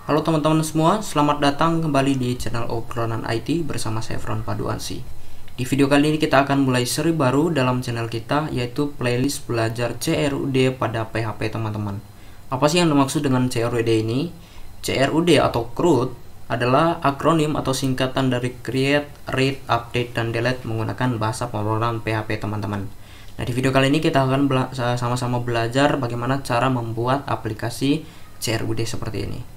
Halo teman-teman semua, selamat datang kembali di channel obrolan IT bersama saya Fron Paduansi. Di video kali ini kita akan mulai seri baru dalam channel kita, yaitu playlist belajar CRUD pada PHP teman-teman. Apa sih yang dimaksud dengan CRUD ini? CRUD atau CRUD adalah akronim atau singkatan dari Create, Read, Update, dan Delete menggunakan bahasa pemrograman PHP teman-teman. Nah, di video kali ini kita akan sama-sama belajar bagaimana cara membuat aplikasi CRUD seperti ini.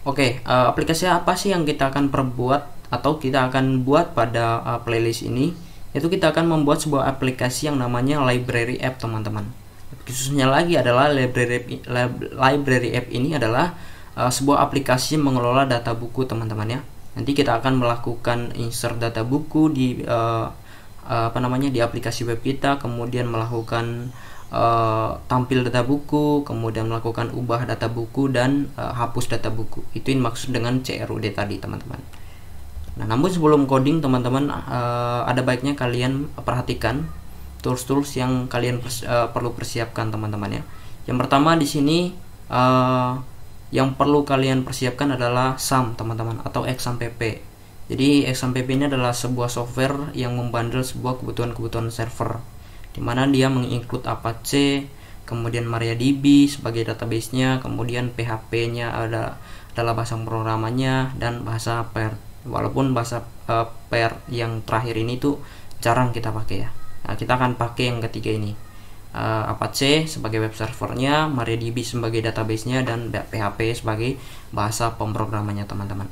Oke, aplikasi apa sih yang kita akan perbuat atau kita akan buat pada playlist ini? Itu kita akan membuat sebuah aplikasi yang namanya library app teman-teman. Khususnya lagi adalah library app ini adalah sebuah aplikasi mengelola data buku teman-teman ya. Nanti kita akan melakukan insert data buku di di aplikasi web kita, kemudian melakukan tampil data buku, kemudian melakukan ubah data buku dan hapus data buku. Itu yang maksud dengan CRUD tadi teman-teman. Nah, namun sebelum coding teman-teman, ada baiknya kalian perhatikan tools-tools yang kalian perlu persiapkan teman-teman ya. Yang pertama di sini yang perlu kalian persiapkan adalah SAM teman-teman, atau XAMPP. Jadi XAMPP ini adalah sebuah software yang membundle sebuah kebutuhan server, dimana dia menginclude Apache, kemudian MariaDB sebagai database-nya, kemudian PHP-nya adalah bahasa pemrogramannya, dan bahasa PER. Walaupun bahasa PER yang terakhir ini tuh jarang kita pakai ya. Nah, kita akan pakai yang ketiga ini, Apache sebagai web servernya, MariaDB sebagai database-nya, dan PHP sebagai bahasa pemrogramannya teman-teman.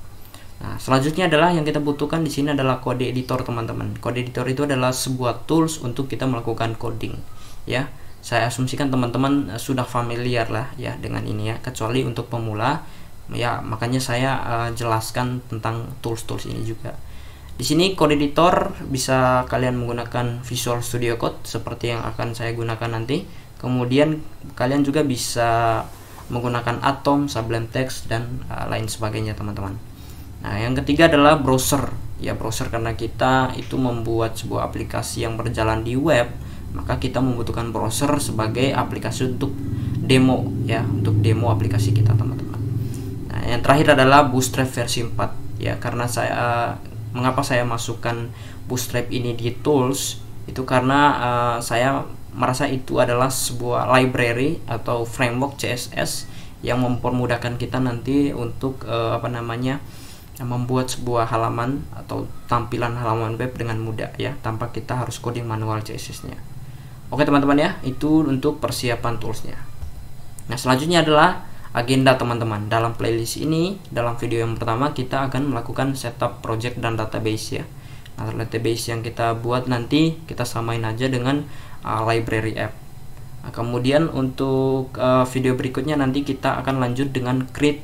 Nah, selanjutnya adalah yang kita butuhkan di sini adalah kode editor teman-teman. Kode editor itu adalah sebuah tools untuk kita melakukan coding ya. Saya asumsikan teman-teman sudah familiar lah ya dengan ini ya, kecuali untuk pemula ya, makanya saya jelaskan tentang tools-tools ini juga. Di sini kode editor bisa kalian menggunakan Visual Studio Code seperti yang akan saya gunakan nanti. Kemudian kalian juga bisa menggunakan Atom, Sublime Text, dan lain sebagainya teman-teman. Nah, yang ketiga adalah browser. Ya, browser karena kita itu membuat sebuah aplikasi yang berjalan di web, maka kita membutuhkan browser sebagai aplikasi untuk demo ya, untuk demo aplikasi kita teman-teman. Nah, yang terakhir adalah Bootstrap versi 4 ya, karena mengapa saya masukkan Bootstrap ini di tools itu karena saya merasa itu adalah sebuah library atau framework CSS yang mempermudahkan kita nanti untuk membuat sebuah halaman atau tampilan halaman web dengan mudah ya, tanpa kita harus coding manual CSS-nya. Oke teman-teman ya, itu untuk persiapan toolsnya. Nah, selanjutnya adalah agenda teman-teman. Dalam playlist ini, dalam video yang pertama kita akan melakukan setup project dan database ya. Nah, database yang kita buat nanti kita samain aja dengan library app. Nah, kemudian untuk video berikutnya nanti kita akan lanjut dengan create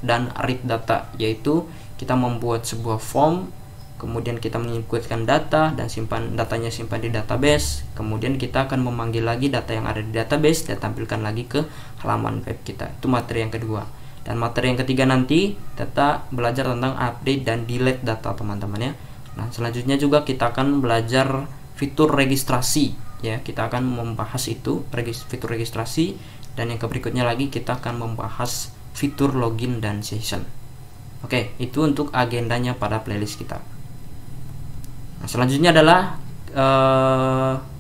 dan read data, yaitu kita membuat sebuah form, kemudian kita menginputkan data dan datanya simpan di database, kemudian kita akan memanggil lagi data yang ada di database dan tampilkan lagi ke halaman web kita. Itu materi yang kedua. Dan materi yang ketiga nanti kita belajar tentang update dan delete data teman-teman ya. Nah, selanjutnya juga kita akan belajar fitur registrasi ya, kita akan membahas itu fitur registrasi, dan yang berikutnya lagi kita akan membahas fitur login dan session. Oke, itu untuk agendanya pada playlist kita. Nah, selanjutnya adalah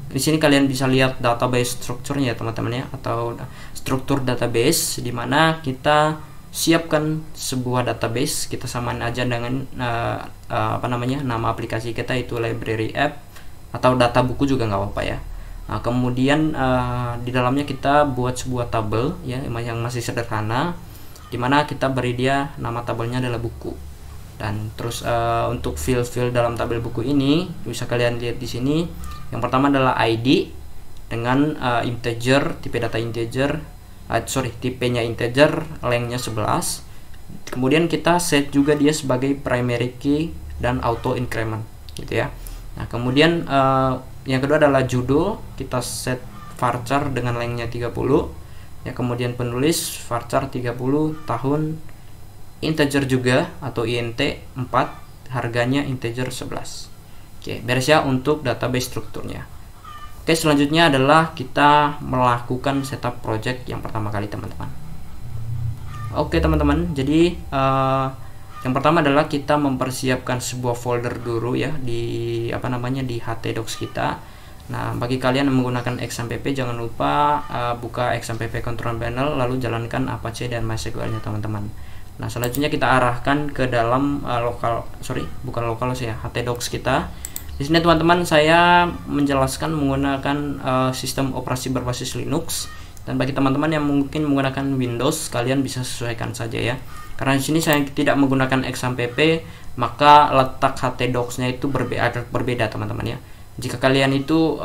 di sini kalian bisa lihat database strukturnya ya teman-teman ya, atau struktur database, di mana kita siapkan sebuah database, kita samain aja dengan nama aplikasi kita itu library app, atau data buku juga nggak apa-apa ya. Nah, kemudian di dalamnya kita buat sebuah tabel ya yang masih sederhana, dimana kita beri dia nama tabelnya adalah buku. Dan terus untuk field dalam tabel buku ini bisa kalian lihat di sini. Yang pertama adalah ID dengan integer, tipe data integer, tipenya integer, lengthnya 11. Kemudian kita set juga dia sebagai primary key dan auto increment gitu ya. Nah, kemudian yang kedua adalah judul, kita set varchar dengan lengthnya 30 ya, kemudian penulis varchar 30, tahun integer juga atau int 4, harganya integer 11. Oke, beres ya untuk database strukturnya. Oke, selanjutnya adalah kita melakukan setup project yang pertama kali teman-teman. Oke teman-teman, jadi yang pertama adalah kita mempersiapkan sebuah folder dulu ya di di htdocs kita. Nah, bagi kalian yang menggunakan XAMPP jangan lupa buka XAMPP control panel lalu jalankan Apache dan MySQL-nya teman-teman. Nah, selanjutnya kita arahkan ke dalam htdocs kita. Di sini teman-teman saya menjelaskan menggunakan sistem operasi berbasis Linux. Dan bagi teman-teman yang mungkin menggunakan Windows, kalian bisa sesuaikan saja ya. Karena di sini saya tidak menggunakan XAMPP, maka letak htdocs-nya itu berbeda teman-teman ya. Jika kalian itu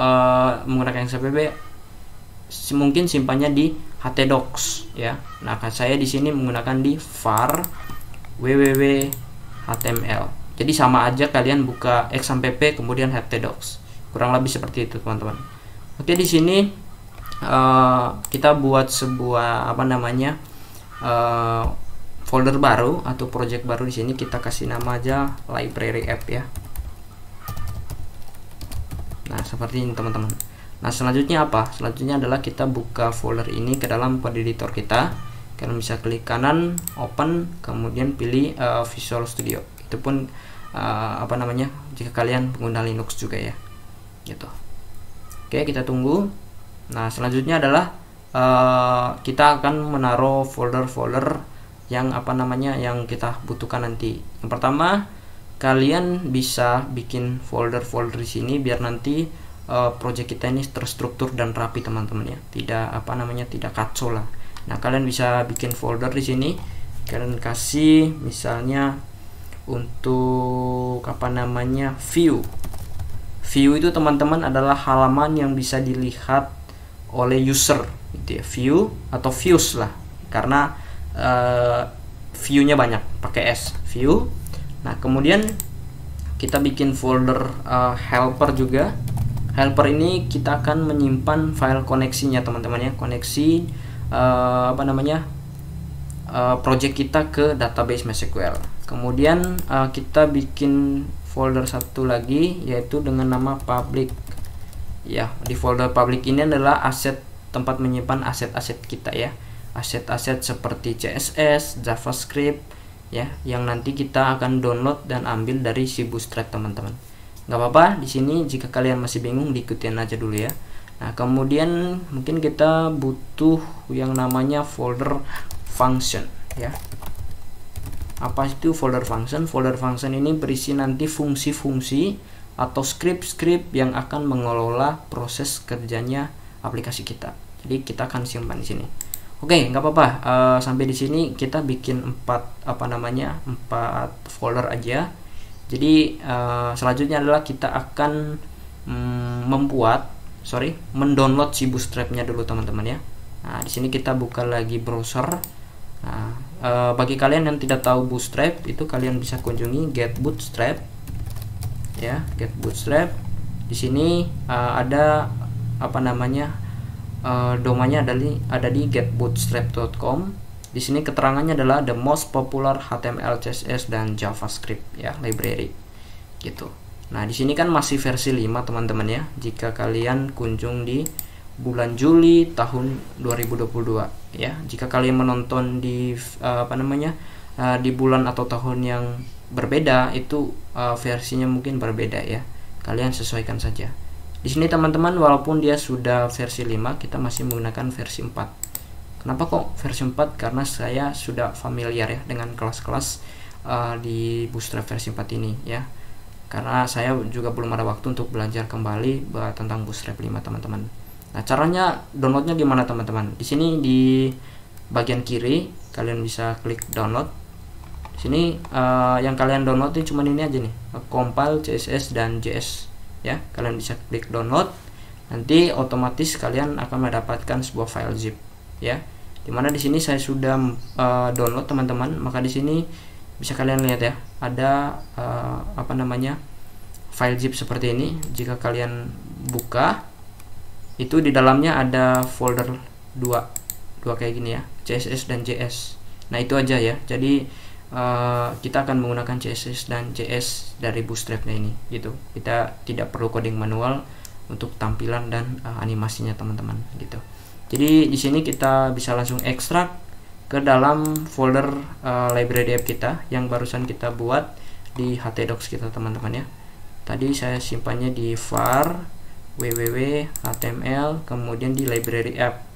menggunakan XAMPP, mungkin simpannya di htdocs ya. Nah, saya di sini menggunakan di var www.html. Jadi sama aja kalian buka XAMPP kemudian htdocs. Kurang lebih seperti itu teman-teman. Oke, di sini kita buat sebuah folder baru atau project baru. Di sini kita kasih nama aja library app ya. Nah, seperti ini teman-teman. Nah, selanjutnya apa? Selanjutnya adalah kita buka folder ini ke dalam code editor kita. Kalian bisa klik kanan, open, kemudian pilih Visual Studio. Itu pun jika kalian pengguna Linux juga ya. Gitu. Oke, kita tunggu. Nah, selanjutnya adalah kita akan menaruh folder-folder yang yang kita butuhkan nanti. Yang pertama, kalian bisa bikin folder-folder di sini biar nanti project kita ini terstruktur dan rapi teman-teman ya. Tidak kacau lah. Nah, kalian bisa bikin folder di sini. Kalian kasih misalnya untuk view. View itu teman-teman adalah halaman yang bisa dilihat oleh user gitu ya, view atau views lah, karena view-nya banyak pakai S, view. Nah, kemudian kita bikin folder helper juga. Helper ini kita akan menyimpan file koneksinya teman-teman ya, koneksi project kita ke database MySQL. Kemudian kita bikin folder satu lagi yaitu dengan nama public. Ya, di folder public ini adalah tempat menyimpan aset-aset kita ya. Aset-aset seperti CSS, JavaScript ya, yang nanti kita akan download dan ambil dari si Bootstrap teman-teman. Nggak apa-apa di sini, jika kalian masih bingung diikutin aja dulu ya. Nah, kemudian mungkin kita butuh yang namanya folder function ya. Apa itu folder function? Folder function ini berisi nanti fungsi-fungsi atau script-script yang akan mengelola proses kerjanya aplikasi kita. Jadi kita akan simpan di sini. Oke, nggak apa-apa. Sampai di sini kita bikin 4 folder aja. Jadi selanjutnya adalah kita akan mendownload si Bootstrap-nya dulu teman-teman ya. Nah, di sini kita buka lagi browser. Nah, bagi kalian yang tidak tahu Bootstrap, itu kalian bisa kunjungi Get Bootstrap ya, Get Bootstrap. Di sini ada domainnya ada di getbootstrap.com. Di sini keterangannya adalah the most popular HTML, CSS dan JavaScript ya, library gitu. Nah, di sini kan masih versi 5 teman-teman ya. Jika kalian kunjung di bulan Juli tahun 2022 ya. Jika kalian menonton di di bulan atau tahun yang berbeda, itu versinya mungkin berbeda ya. Kalian sesuaikan saja. Di sini teman-teman, walaupun dia sudah versi 5, kita masih menggunakan versi 4. Kenapa kok versi 4? Karena saya sudah familiar ya dengan kelas-kelas di Bootstrap versi 4 ini ya. Karena saya juga belum ada waktu untuk belajar kembali tentang Bootstrap 5 teman-teman. Nah, caranya downloadnya gimana teman-teman? Di sini di bagian kiri kalian bisa klik download. Di sini yang kalian download ini cuma ini aja nih, compile, CSS dan JS ya. Kalian bisa klik download, nanti otomatis kalian akan mendapatkan sebuah file zip ya. Dimana di sini saya sudah download teman-teman, maka di sini bisa kalian lihat ya, ada file zip seperti ini. Jika kalian buka, itu di dalamnya ada folder dua kayak gini ya, CSS dan JS. Nah, itu aja ya. Jadi kita akan menggunakan CSS dan JS dari Bootstrap-nya ini gitu. Kita tidak perlu coding manual untuk tampilan dan animasinya teman-teman gitu. Jadi di sini kita bisa langsung ekstrak ke dalam folder library app kita yang barusan kita buat di htdocs kita teman-teman ya. Tadi saya simpannya di var www html, kemudian di library app.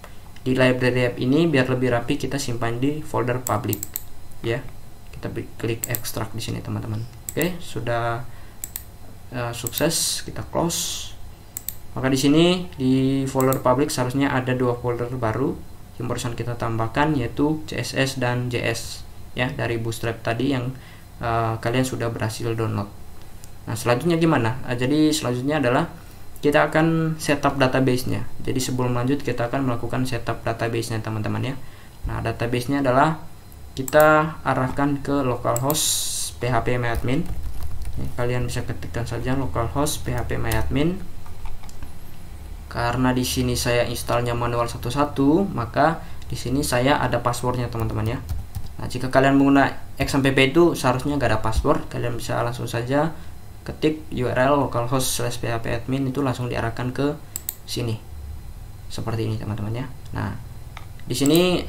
Di library app ini biar lebih rapi kita simpan di folder public ya. Kita klik ekstrak di sini teman-teman. Oke, sudah sukses, kita close. Maka di sini di folder public seharusnya ada dua folder baru yang barusan kita tambahkan, yaitu CSS dan JS ya, dari Bootstrap tadi yang kalian sudah berhasil download. Nah, selanjutnya gimana? Jadi selanjutnya adalah kita akan setup database-nya. Jadi sebelum lanjut kita akan melakukan setup database-nya teman-teman ya. Nah, database-nya adalah kita arahkan ke localhost phpMyAdmin. Kalian bisa ketikkan saja localhost phpMyAdmin. Karena di sini saya installnya manual satu-satu, maka di sini saya ada passwordnya teman-teman ya. Nah, jika kalian menggunakan XMPP itu seharusnya nggak ada password, kalian bisa langsung saja ketik URL localhost/phpAdmin, itu langsung diarahkan ke sini seperti ini teman-teman ya. Nah, di sini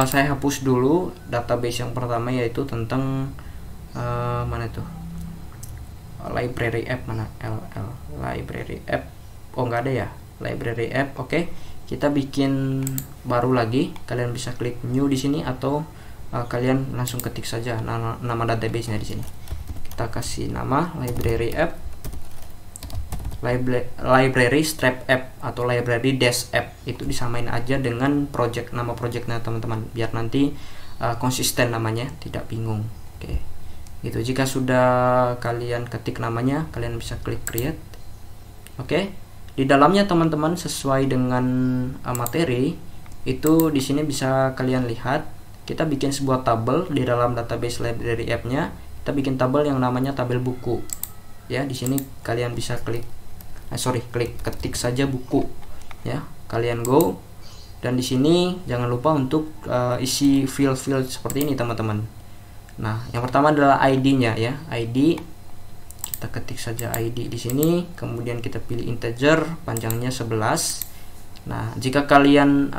saya hapus dulu database yang pertama, yaitu tentang mana itu library app, mana library app, oh nggak ada ya library app. Oke, kita bikin baru lagi. Kalian bisa klik new di sini atau kalian langsung ketik saja nama database-nya di sini. Kita kasih nama library app, library strap app atau library dash app. Itu disamain aja dengan nama projectnya teman-teman, biar nanti konsisten namanya, tidak bingung. Oke, gitu. Jika sudah kalian ketik namanya, kalian bisa klik create. Oke. Di dalamnya teman-teman sesuai dengan materi itu di sini bisa kalian lihat, kita bikin sebuah tabel di dalam database library app-nya. Kita bikin tabel yang namanya tabel buku. Ya, di sini kalian bisa klik ketik saja buku. Ya, kalian go, dan di sini jangan lupa untuk isi field-field seperti ini teman-teman. Nah, yang pertama adalah ID-nya ya, ID. Kita ketik saja ID di sini, kemudian kita pilih integer, panjangnya 11. Nah, jika kalian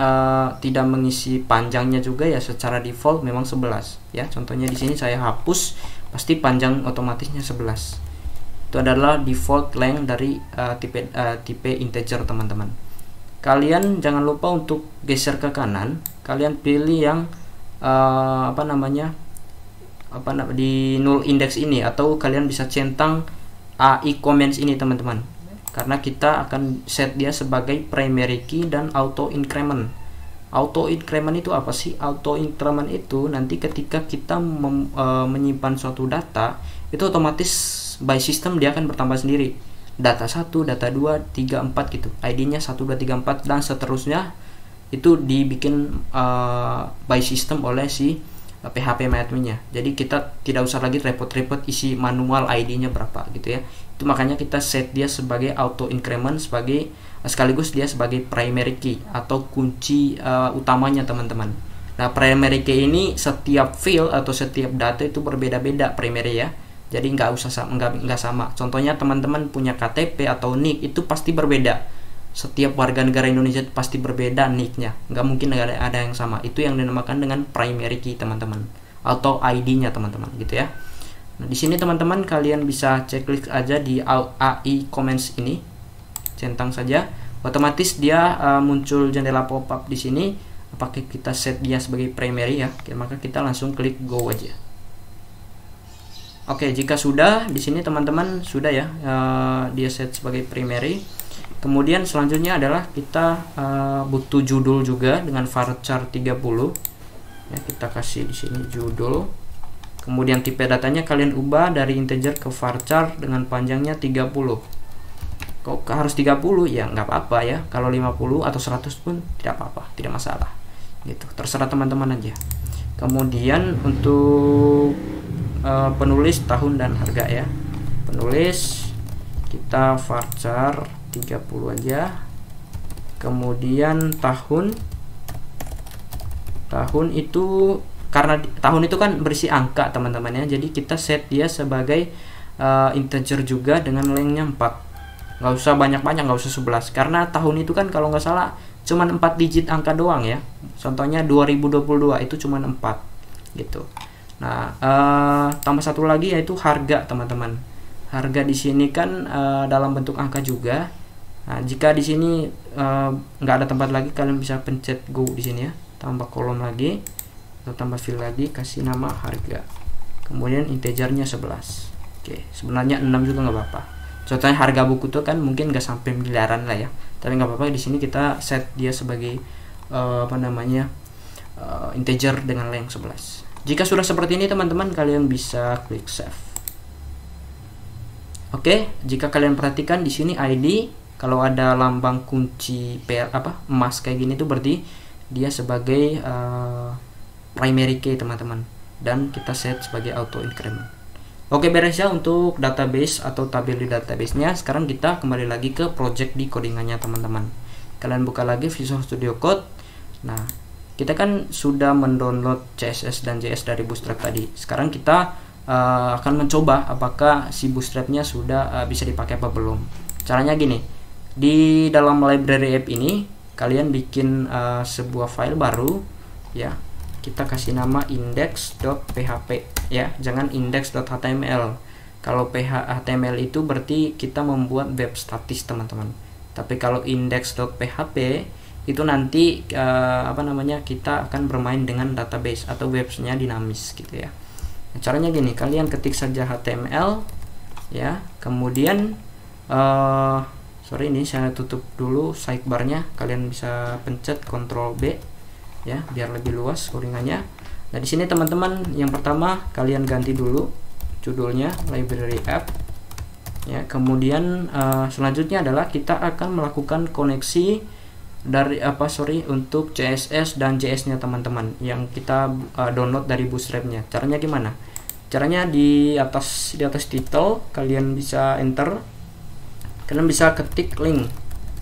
tidak mengisi panjangnya juga ya, secara default memang 11 ya. Contohnya di sini saya hapus, pasti panjang otomatisnya 11. Itu adalah default length dari tipe integer teman-teman. Kalian jangan lupa untuk geser ke kanan, kalian pilih yang di null index ini, atau kalian bisa centang AI comments ini teman-teman, karena kita akan set dia sebagai primary key dan auto increment. Auto increment itu apa sih? Auto increment itu nanti ketika kita menyimpan suatu data, itu otomatis by system dia akan bertambah sendiri. Data 1, data 2, 3, 4 gitu. ID-nya 1, 2, 3, 4 dan seterusnya itu dibikin by system oleh si phpMyAdmin-nya. Jadi kita tidak usah lagi repot-repot isi manual ID-nya berapa gitu ya. Itu makanya kita set dia sebagai auto increment, sekaligus dia sebagai primary key atau kunci utamanya teman-teman. Nah, primary key ini setiap field atau setiap data itu berbeda-beda primary ya. Jadi nggak sama. Contohnya teman-teman punya KTP atau NIK itu pasti berbeda. Setiap warga negara Indonesia pasti berbeda nicknya, nggak mungkin ada yang sama. Itu yang dinamakan dengan primary key teman-teman, atau ID-nya teman-teman gitu ya. Nah, di sini teman-teman kalian bisa ceklik aja di AI comments ini, centang saja, otomatis dia muncul jendela pop-up di sini. Apakah kita set dia sebagai primary ya? Maka kita langsung klik go aja. Oke, jika sudah di sini teman-teman sudah ya, dia set sebagai primary. Kemudian selanjutnya adalah kita butuh judul juga dengan varchar 30. Ya, kita kasih di sini judul. Kemudian tipe datanya kalian ubah dari integer ke varchar dengan panjangnya 30. Kok harus 30? Ya nggak apa-apa ya. Kalau 50 atau 100 pun tidak apa-apa, tidak masalah. Gitu. Terserah teman-teman aja. Kemudian untuk penulis tahun dan harga ya. Penulis kita varchar 30 aja. Kemudian tahun itu, karena tahun itu kan berisi angka teman-teman ya, jadi kita set dia sebagai integer juga dengan lengthnya 4. Nggak usah banyak-banyak, nggak usah 11, karena tahun itu kan kalau nggak salah cuman 4 digit angka doang ya. Contohnya 2022 itu cuman 4 gitu. Nah, tambah satu lagi yaitu harga, teman-teman. Harga di sini kan dalam bentuk angka juga. Nah, jika di sini nggak ada tempat lagi, kalian bisa pencet go di sini ya, tambah kolom lagi atau tambah field lagi, kasih nama harga, kemudian integernya 11. Oke, sebenarnya 6 juga nggak apa-apa. Contohnya harga buku tuh kan mungkin nggak sampai miliaran lah ya, tapi nggak apa-apa. Di sini kita set dia sebagai integer dengan length 11. Jika sudah seperti ini teman-teman, kalian bisa klik save. Oke, jika kalian perhatikan di sini ID, kalau ada lambang kunci emas kayak gini tuh berarti dia sebagai primary key, teman-teman, dan kita set sebagai auto increment. Oke, beres ya untuk database atau tabel di database-nya. Sekarang kita kembali lagi ke project di codingannya, teman-teman. Kalian buka lagi Visual Studio Code. Nah, kita kan sudah mendownload CSS dan JS dari Bootstrap tadi. Sekarang kita akan mencoba apakah si Bootstrap-nya sudah bisa dipakai apa belum. Caranya gini, di dalam library app ini kalian bikin sebuah file baru ya. Kita kasih nama index.php ya, jangan index.html. Kalau HTML itu berarti kita membuat web statis, teman-teman. Tapi kalau index.php itu nanti kita akan bermain dengan database atau webnya dinamis gitu ya. Nah, caranya gini, kalian ketik saja HTML ya, kemudian ini saya tutup dulu sidebarnya. Kalian bisa pencet Ctrl B ya, biar lebih luas codingannya. Nah, di sini teman-teman, yang pertama kalian ganti dulu judulnya library app ya. Kemudian selanjutnya adalah kita akan melakukan koneksi dari untuk CSS dan JS-nya, teman-teman, yang kita download dari Bootstrap-nya. Caranya gimana? Caranya di atas title kalian bisa enter. Kalian bisa ketik link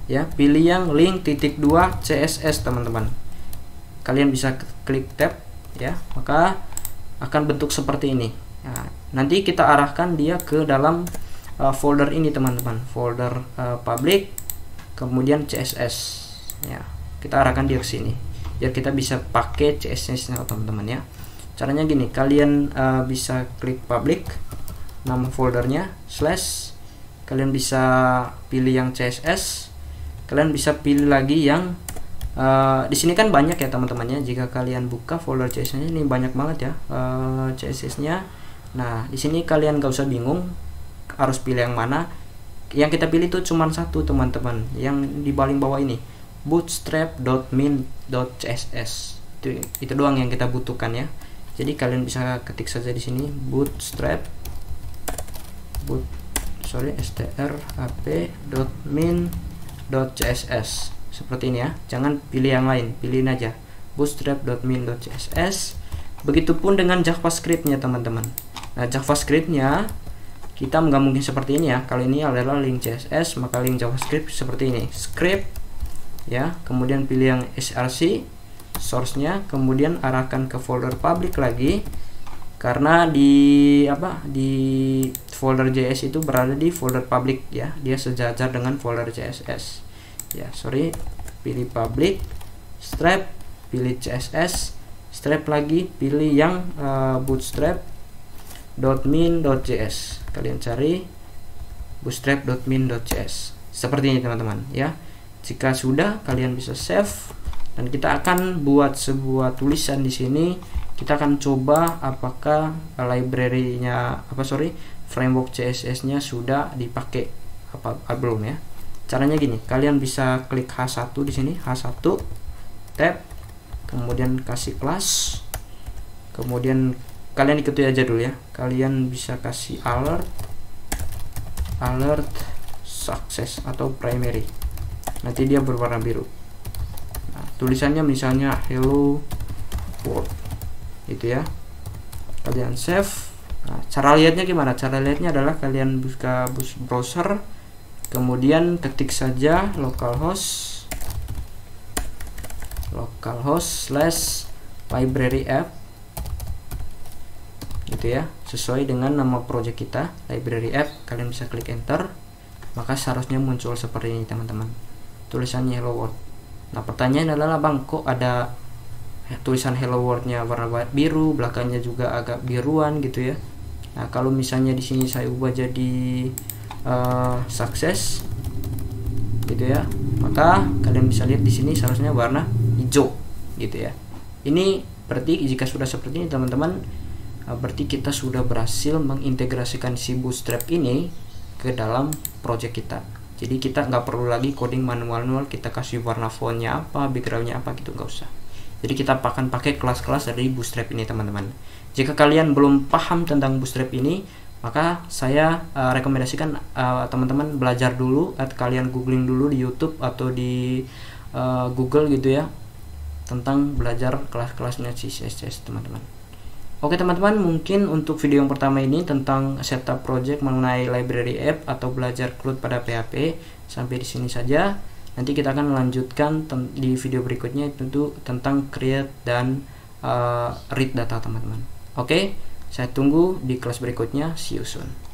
ya, pilih yang link _2 CSS, teman-teman. Kalian bisa klik tab ya, maka akan bentuk seperti ini. Nah, nanti kita arahkan dia ke dalam folder ini, teman-teman, folder public, kemudian CSS ya. Kita arahkan dia ke sini biar kita bisa pakai CSS-nya, teman-teman ya. Caranya gini, kalian bisa klik public, nama foldernya /, kalian bisa pilih yang CSS, kalian bisa pilih lagi yang di sini kan banyak ya, teman-temannya. Jika kalian buka folder CSS-nya, ini banyak banget ya CSS-nya. Nah, di sini kalian gak usah bingung harus pilih yang mana. Yang kita pilih itu cuma satu, teman-teman, yang di paling bawah ini, bootstrap.min.css. Itu doang yang kita butuhkan ya. Jadi kalian bisa ketik saja di sini strap.min.css seperti ini ya. Jangan pilih yang lain, pilihin aja bootstrap.min.css. Begitupun dengan JavaScript-nya, teman-teman. Nah, JavaScript-nya kita nggak mungkin seperti ini ya. Kalau ini adalah link CSS, maka link JavaScript seperti ini, script ya. Kemudian pilih yang src source-nya, kemudian arahkan ke folder public lagi, karena di folder JS itu berada di folder public ya, dia sejajar dengan folder CSS ya. Pilih public, strap, pilih CSS, strap lagi, pilih yang bootstrap.min.js. kalian cari bootstrap.min.js seperti ini, teman-teman ya. Jika sudah, kalian bisa save, dan kita akan buat sebuah tulisan di sini. Kita akan coba apakah framework CSS-nya sudah dipakai apa belum ya. Caranya gini, kalian bisa klik H1 di sini, H1 tab, kemudian kasih kelas, kemudian kalian ikuti aja dulu ya. Kalian bisa kasih alert success atau primary, nanti dia berwarna biru. Nah, tulisannya misalnya hello world itu ya. Kalian save. Nah, cara lihatnya gimana? Cara lihatnya adalah kalian buka browser, kemudian ketik saja localhost /library app gitu ya, sesuai dengan nama project kita, library app. Kalian bisa klik enter, maka seharusnya muncul seperti ini, teman-teman, tulisannya hello world. Nah, pertanyaan adalah, bang, kok ada tulisan hello world-nya warna biru, belakangnya juga agak biruan gitu ya. Nah, kalau misalnya di sini saya ubah jadi sukses gitu ya, maka kalian bisa lihat di sini seharusnya warna hijau gitu ya. Ini berarti jika sudah seperti ini teman-teman, berarti kita sudah berhasil mengintegrasikan si Bootstrap ini ke dalam project kita. Jadi kita nggak perlu lagi coding manual, kita kasih warna fontnya apa, backgroundnya apa gitu, nggak usah. Jadi kita akan pakai kelas-kelas dari Bootstrap ini teman-teman. Jika kalian belum paham tentang Bootstrap ini, maka saya rekomendasikan teman-teman belajar dulu, atau kalian googling dulu di YouTube atau di Google gitu ya, tentang belajar kelas-kelasnya CSS teman-teman. Oke teman-teman, mungkin untuk video yang pertama ini tentang setup project mengenai library app atau belajar CRUD pada PHP sampai di sini saja. Nanti kita akan melanjutkan di video berikutnya, tentu tentang create dan read data teman-teman. Oke, saya tunggu di kelas berikutnya. See you soon.